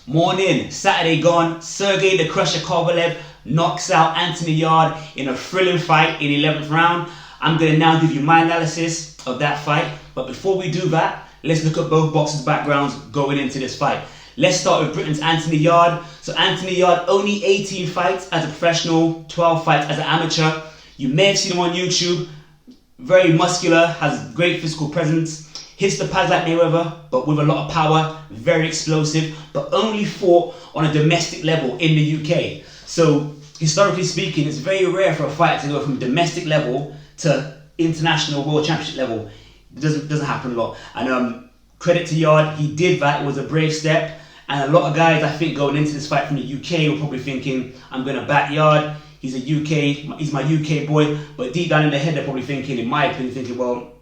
Morning, Saturday gone. Sergey the Crusher Kovalev knocks out Anthony Yarde in a thrilling fight in 11th round. I'm going to now give you my analysis of that fight. But before we do that, let's look at both boxers' backgrounds going into this fight. Let's start with Britain's Anthony Yarde. So Anthony Yarde, only 18 fights as a professional, 12 fights as an amateur. You may have seen him on YouTube. Very muscular, has great physical presence. Hits the pads like Mayweather, but with a lot of power, very explosive, but only fought on a domestic level in the UK. So, historically speaking, it's very rare for a fighter to go from domestic level to international world championship level. It doesn't happen a lot. And credit to Yarde, he did that. It was a brave step. And a lot of guys, I think, going into this fight from the UK were probably thinking, I'm going to back Yarde. He's my UK boy. But deep down in their head, they're probably thinking, in my opinion, thinking, well,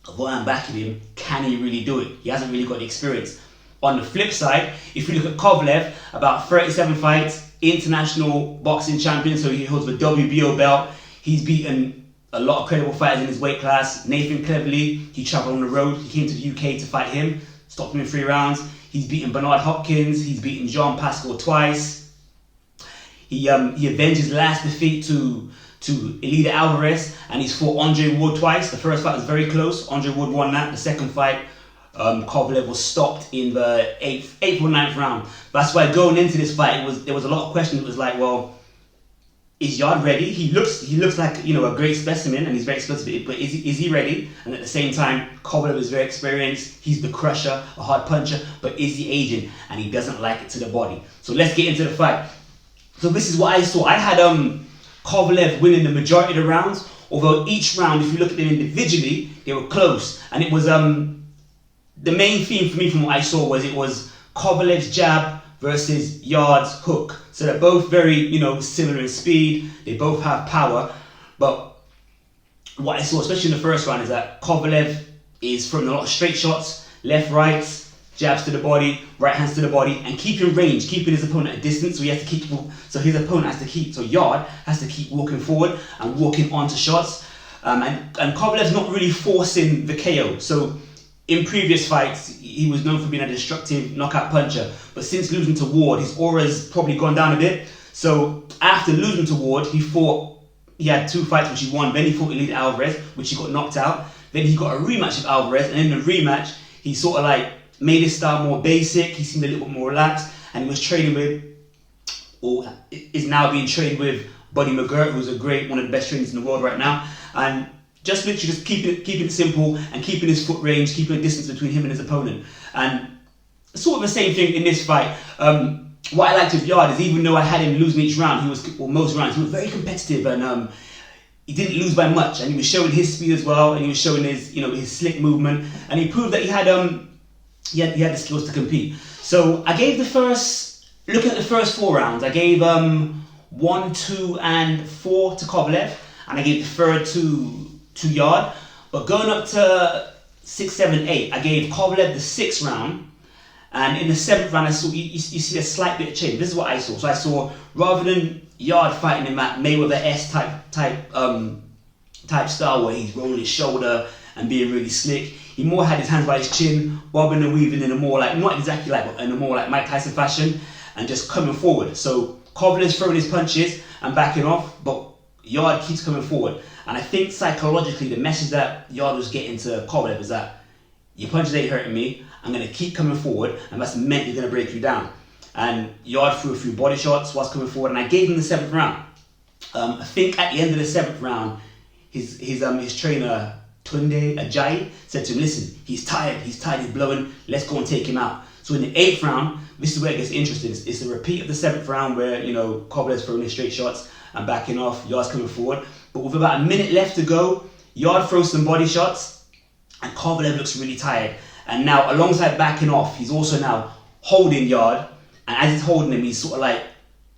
although I'm backing him, can he really do it? He hasn't really got the experience. On the flip side, if you look at Kovalev, about 37 fights, international boxing champion, so he holds the WBO belt. He's beaten a lot of credible fighters in his weight class. Nathan Cleverly, he travelled on the road. He came to the UK to fight him, stopped him in 3 rounds. He's beaten Bernard Hopkins. He's beaten John Pascal twice. He avenged his last defeat to Elida Alvarez, and he's fought Andre Ward twice. The first fight was very close. Andre Ward won that. The second fight, Kovalev was stopped in the 8th or 9th round. That's why going into this fight, there was a lot of questions. It was like, well, is Yarde ready? He looks like a great specimen, and he's very explosive. But is he ready? And at the same time, Kovalev is very experienced. He's the crusher, a hard puncher. But is he aging? And he doesn't like it to the body. So let's get into the fight. So this is what I saw. I had Kovalev winning the majority of the rounds, although each round, if you look at them individually, they were close. And it was the main theme for me from what I saw was it was Kovalev's jab versus Yarde's hook. So they're both very similar in speed. They both have power. But what I saw, especially in the first round, is that Kovalev is throwing a lot of straight shots, left, right, jabs to the body, right hands to the body, and keeping range, keeping his opponent at a distance. So his opponent has to keep. So Yarde has to keep walking forward and walking onto shots. And Kovalev's not really forcing the KO. So in previous fights, he was known for being a destructive knockout puncher. But since losing to Ward, his aura's probably gone down a bit. So after losing to Ward, he had 2 fights which he won. Then he fought Elida Alvarez, which he got knocked out. Then he got a rematch with Alvarez, and in the rematch, he sort of like made his style more basic. He seemed a little bit more relaxed, and he was training with, or is now being trained with, Buddy McGirt, who's one of the best trainers in the world right now. And just literally just keeping it simple and keeping his foot range, keeping a distance between him and his opponent. And sort of the same thing in this fight. What I liked with Yarde is even though I had him losing each round, most rounds, he was very competitive, and he didn't lose by much, and he was showing his speed as well, and he was showing his slick movement, and he proved that he had the skills to compete. So I gave looking at the first 4 rounds, I gave 1, 2, and 4 to Kovalev, and I gave the third to Yarde. But going up to 6, 7, 8, I gave Kovalev the 6th round, and in the 7th round, I saw you see a slight bit of change. This is what I saw. So I saw, rather than Yarde fighting him at Mayweather-esque type style where he's rolling his shoulder and being really slick, he more had his hands by his chin, bobbing and weaving in a more like, not exactly like, but in a more like Mike Tyson fashion, and just coming forward. So Kovalev's throwing his punches and backing off, but Yarde keeps coming forward. And I think psychologically, the message that Yarde was getting to Kovalev is that your punches ain't hurting me, I'm going to keep coming forward, and that's mentally going to break you down. And Yarde threw a few body shots whilst coming forward, and I gave him the 7th round. I think at the end of the 7th round, his trainer, Tunde Ajayi, said to him, listen, he's tired, he's blowing, let's go and take him out. So in the 8th round, this is where it gets interesting. It's a repeat of the 7th round where, Kovalev's throwing his straight shots and backing off, Yarde's coming forward. But with about a minute left to go, Yarde throws some body shots, and Kovalev looks really tired. And now, alongside backing off, he's also now holding Yarde, and as he's holding him, he's sort of like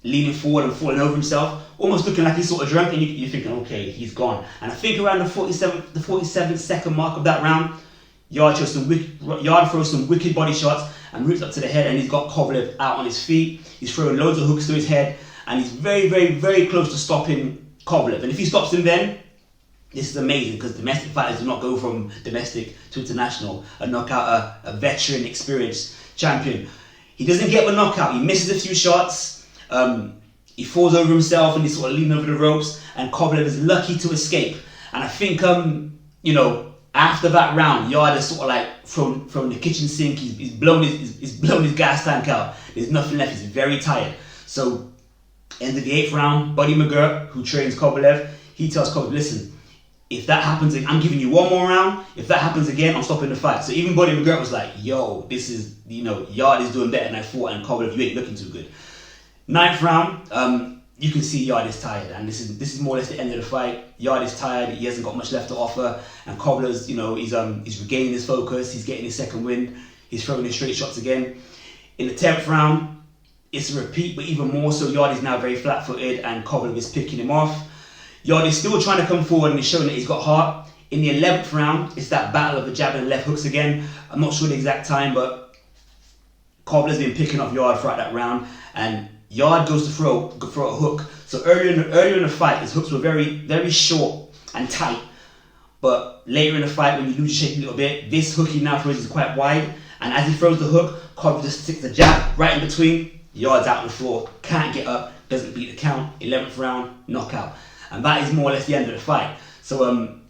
leaning forward and falling over himself, almost looking like he's sort of drunk, and you're thinking, okay, he's gone. And I think around the 47th second mark of that round, Yarde throws some wicked body shots and roots up to the head, and he's got Kovalev out on his feet. He's throwing loads of hooks to his head, and he's very, very, very close to stopping Kovalev. And if he stops him then, this is amazing, because domestic fighters do not go from domestic to international and knock out a veteran, experienced champion. He doesn't get the knockout. He misses a few shots. He falls over himself and he's sort of leaning over the ropes. And Kovalev is lucky to escape. And I think, after that round, Yarde is sort of like from the kitchen sink. He's blown his gas tank out. There's nothing left. He's very tired. So, end of the 8th round, Buddy McGirt, who trains Kovalev, he tells Kovalev, listen, if that happens, I'm giving you one more round. If that happens again, I'm stopping the fight. So even Buddy McGirt was like, yo, this is, Yarde is doing better than I thought, and Kovalev, you ain't looking too good. 9th round, you can see Yarde is tired, and this is more or less the end of the fight. Yarde is tired, he hasn't got much left to offer, and Kovalev's, he's regaining his focus, he's getting his second wind, he's throwing his straight shots again. In the 10th round, it's a repeat, but even more so, Yarde is now very flat-footed, and Kovalev is picking him off. Yarde is still trying to come forward, and he's showing that he's got heart. In the 11th round, it's that battle of the jab and left hooks again. I'm not sure the exact time, but Kovalev's been picking off Yarde throughout that round, and Yarde goes to throw a hook. So earlier in the fight, his hooks were very, very short and tight. But later in the fight, when you lose your shape a little bit, this hook he now throws is quite wide. And as he throws the hook, Kovalev just sticks the jab right in between. Yarde's out on the floor, can't get up, doesn't beat the count. 11th round, knockout. And that is more or less the end of the fight. So I'm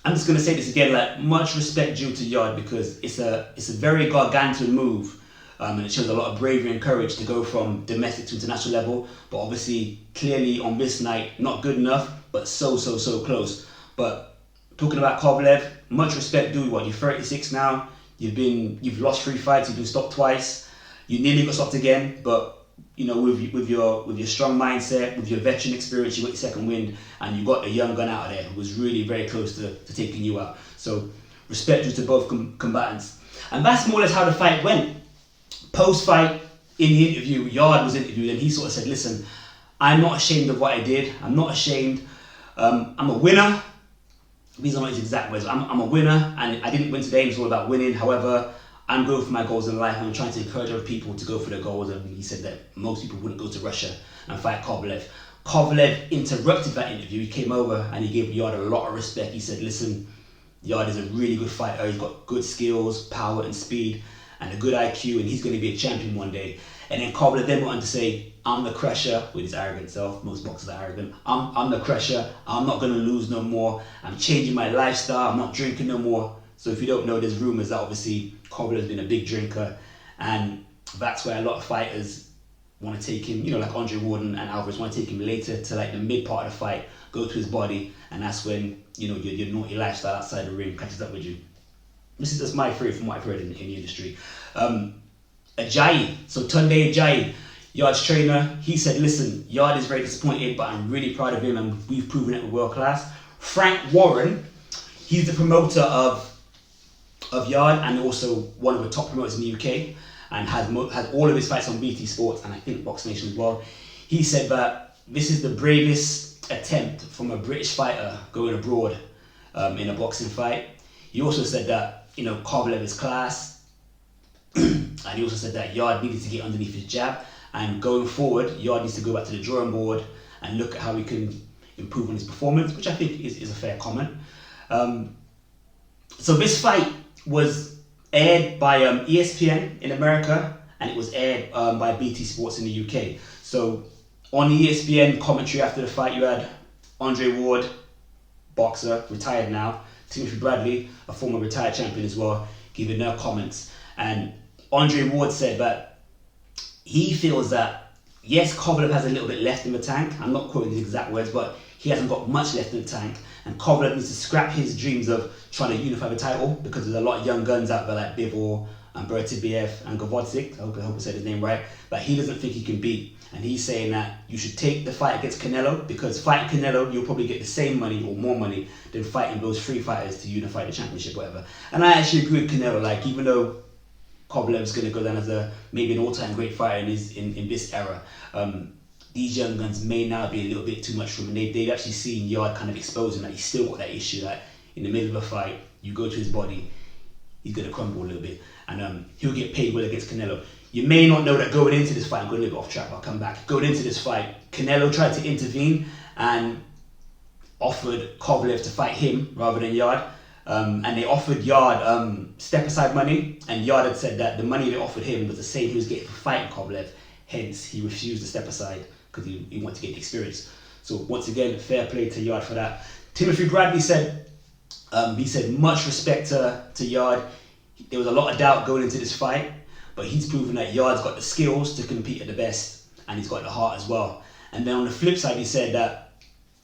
just going to say this again, like, much respect due to Yarde, because it's a very gargantuan move. And it shows a lot of bravery and courage to go from domestic to international level. But obviously, clearly on this night, not good enough, but so close. But talking about Kovalev, much respect, dude. You're 36 now. You've lost 3 fights. You've been stopped twice. You nearly got stopped again. But with your strong mindset, with your veteran experience, you got your second wind, and you got a young gun out of there who was really very close to taking you out. So respect due to both combatants. And that's more or less how the fight went. Post-fight, in the interview, Yarde was interviewed, and he sort of said, listen, I'm not ashamed of what I did. I'm not ashamed. I'm a winner. These are not his exact words. I'm a winner, and I didn't win today. It's all about winning. However, I'm going for my goals in life, and I'm trying to encourage other people to go for their goals. And he said that most people wouldn't go to Russia and fight Kovalev. Kovalev interrupted that interview. He came over, and he gave Yarde a lot of respect. He said, listen, Yarde is a really good fighter. He's got good skills, power, and speed, and a good IQ, and he's going to be a champion one day. And then Kovalev then went on to say, I'm the crusher, with his arrogant self. Most boxers are arrogant. I'm the crusher. I'm not going to lose no more. I'm changing my lifestyle. I'm not drinking no more. So if you don't know, there's rumours that obviously Kovalev's been a big drinker, and that's why a lot of fighters want to take him, like Andre Ward and Alvarez want to take him later to like the mid part of the fight, go to his body, and that's when, your naughty lifestyle outside the ring catches up with you. This is just my theory from what I've heard in the industry. Ajayi, so Tunde Ajayi, Yarde's trainer, he said, listen, Yarde is very disappointed, but I'm really proud of him, and we've proven it we're world class. Frank Warren, he's the promoter of Yarde, and also one of the top promoters in the UK, and has all of his fights on BT Sports, and I think Box Nation as well. He said that this is the bravest attempt from a British fighter going abroad in a boxing fight. He also said that, Kovalev is class, and he also said that Yarde needed to get underneath his jab, and going forward, Yarde needs to go back to the drawing board and look at how he can improve on his performance, which I think is a fair comment. So this fight was aired by ESPN in America, and it was aired by BT Sports in the UK. So on the ESPN commentary after the fight, you had Andre Ward, boxer, retired now, Timothy Bradley, a former retired champion as well, giving their comments. And Andre Ward said that he feels that, yes, Kovalev has a little bit left in the tank. I'm not quoting his exact words, but he hasn't got much left in the tank. And Kovalev needs to scrap his dreams of trying to unify the title, because there's a lot of young guns out there like Bivol and Bertibiev and Gavodzic, I hope I said his name right, but he doesn't think he can beat. And he's saying that you should take the fight against Canelo, because fighting Canelo, you'll probably get the same money or more money than fighting those 3 fighters to unify the championship, whatever. And I actually agree with Canelo. Like, even though Kovalev's going to go down as maybe an all-time great fighter in this era, these young guns may now be a little bit too much for him. They've actually seen Yarde kind of exposing that he's still got that issue that in the middle of a fight, you go to his body, he's going to crumble a little bit, and he'll get paid well against Canelo. You may not know that going into this fight, I'm going a little bit off track, I'll come back. Going into this fight, Canelo tried to intervene and offered Kovalev to fight him rather than Yarde. and they offered Yarde step aside money, and Yarde had said that the money they offered him was the same he was getting for fighting Kovalev. Hence, he refused to step aside because he wanted to get the experience. So once again, fair play to Yarde for that. Timothy Bradley said, much respect to Yarde. There was a lot of doubt going into this fight, but he's proven that Yarde's got the skills to compete at the best, and he's got the heart as well. And then on the flip side, he said that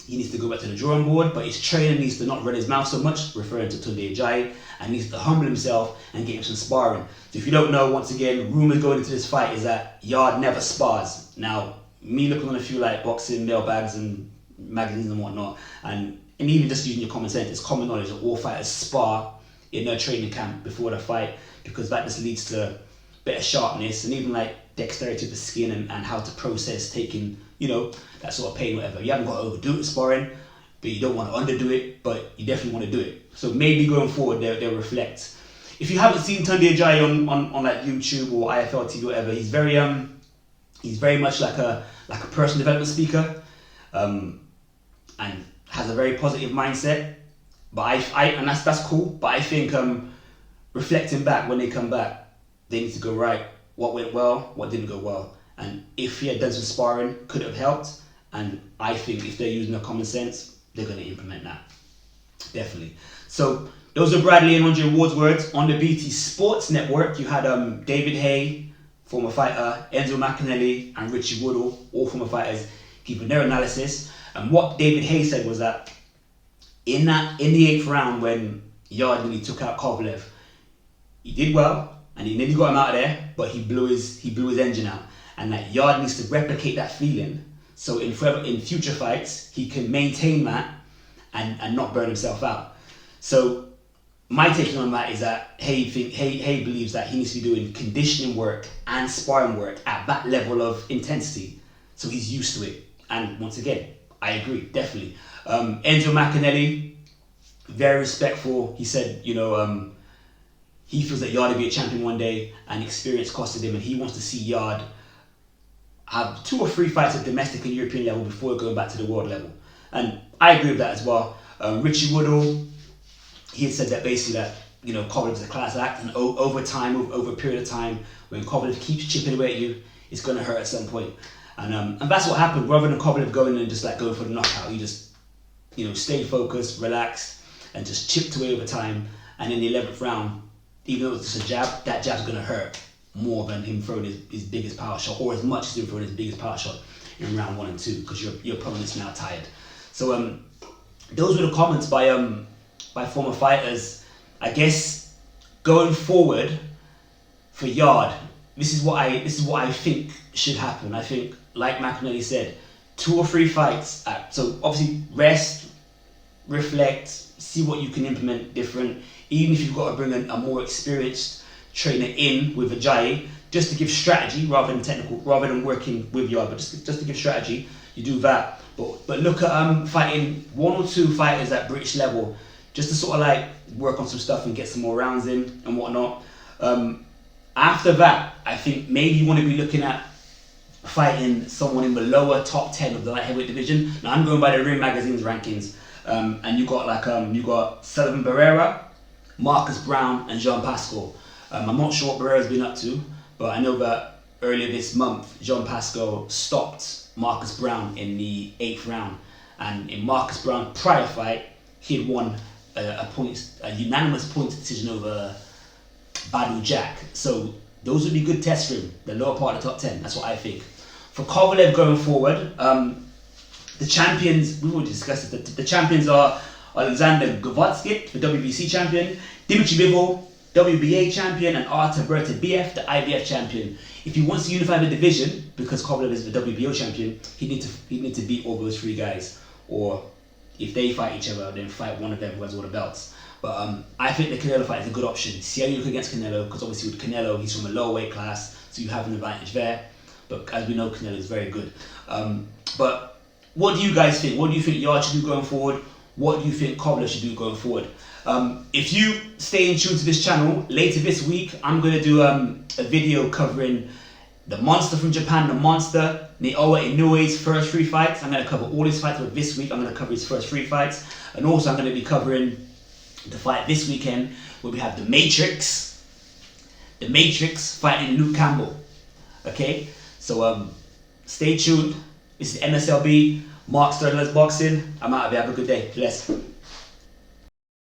he needs to go back to the drawing board, but his trainer needs to not run his mouth so much, referring to ergey, and needs to humble himself and get him some sparring. So if you don't know, once again, rumours going into this fight is that Yarde never spars. Now, me looking on a few like boxing mailbags and magazines and whatnot, and even just using your common sense, it's common knowledge that all fighters spar in their training camp before the fight, because that just leads to better sharpness and even like dexterity of the skin and how to process taking, that sort of pain, whatever. You haven't got to overdo it sparring, but you don't want to underdo it, but you definitely want to do it. So maybe going forward, they'll reflect. If you haven't seen ergey on like YouTube or IFL TV or whatever, he's very much like a personal development speaker, and has a very positive mindset. But and that's cool. But I think reflecting back when they come back, they need to go right. What went well, what didn't go well, and if he had done some sparring, could it have helped? And I think if they're using their common sense, they're going to implement that. Definitely. So those are Bradley and Andre Ward's words. On the BT Sports Network, you had David Haye, former fighter, Enzo McAnally, and Richie Woodall, all former fighters, giving their analysis. And what David Haye said was that in the 8th round, when Yarde nearly took out Kovalev, he did well and he nearly got him out of there, but he blew his engine out. And that Yarde needs to replicate that feeling, so in future fights he can maintain that and not burn himself out. So my take on that is that Haye believes that he needs to be doing conditioning work and sparring work at that level of intensity, so he's used to it. And once again, I agree, definitely. Enzo McAnally, very respectful. He said, he feels that Yarde will be a champion one day, and experience costed him, and he wants to see Yarde have 2 or 3 fights at domestic and European level before going back to the world level. And I agree with that as well. Richie Woodall, he had said that basically that, Kovalev is a class act, and over time, over a period of time, when Kovalev keeps chipping away at you, it's going to hurt at some point. And that's what happened. Rather than Kovalev going and just like going for the knockout, he just, stayed focused, relaxed, and just chipped away over time. And in the 11th round, even though it was just a jab, that jab's going to hurt more than him throwing his biggest power shot, or as much as him throwing his biggest power shot in round 1 and 2, because your opponent's now tired. So those were the comments by former fighters. I guess going forward for Yarde, this is what I think should happen. I think, like McAnally said, 2 or 3 fights. So obviously rest, reflect, see what you can implement different. Even if you've got to bring a more experienced trainer in with ergey, just to give strategy rather than technical, rather than working with Yarde, but just to give strategy, you do that. But look at fighting 1 or 2 fighters at British level, just to sort of like work on some stuff and get some more rounds in and whatnot. After that, I think maybe you want to be looking at fighting someone in the lower top 10 of the light heavyweight division. Now I'm going by the Ring Magazine's rankings, and you got Sullivan Barrera, Marcus Brown, and Jean Pascal. I'm not sure what Barrera's been up to, but I know that earlier this month, Jean Pascal stopped Marcus Brown in the 8th round, and in Marcus Brown's prior fight, he had won a unanimous points decision over Badu Jack. So those would be good tests for him, the lower part of the top 10. That's what I think. For Kovalev going forward, the champions, we already discussed it, the champions are Alexander Gvozdyk, the WBC champion, Dimitri Bivol, WBA champion, and Artur Beterbiev, the IBF champion. If he wants to unify the division, because Kovalev is the WBO champion, he'd need to beat all those 3 guys. Or if they fight each other, then fight one of them who has all the belts. But I think the Canelo fight is a good option. See how you look against Canelo, because obviously with Canelo, he's from a lower weight class, so you have an advantage there. But as we know, Canelo is very good. But what do you guys think? What do you think Yarde should do going forward? What do you think Kovalev should do going forward? If you stay in tune to this channel, later this week, I'm going to do a video covering the monster from Japan, the monster, Naoya Inoue's first 3 fights. I'm going to cover all his fights, but this week I'm going to cover his first 3 fights. And also I'm going to be covering the fight this weekend, where we have the Matrix fighting Luke Campbell. Okay, so stay tuned. This is MSLB, Mark Sterling's Boxing. I'm out of here. Have a good day. Bless.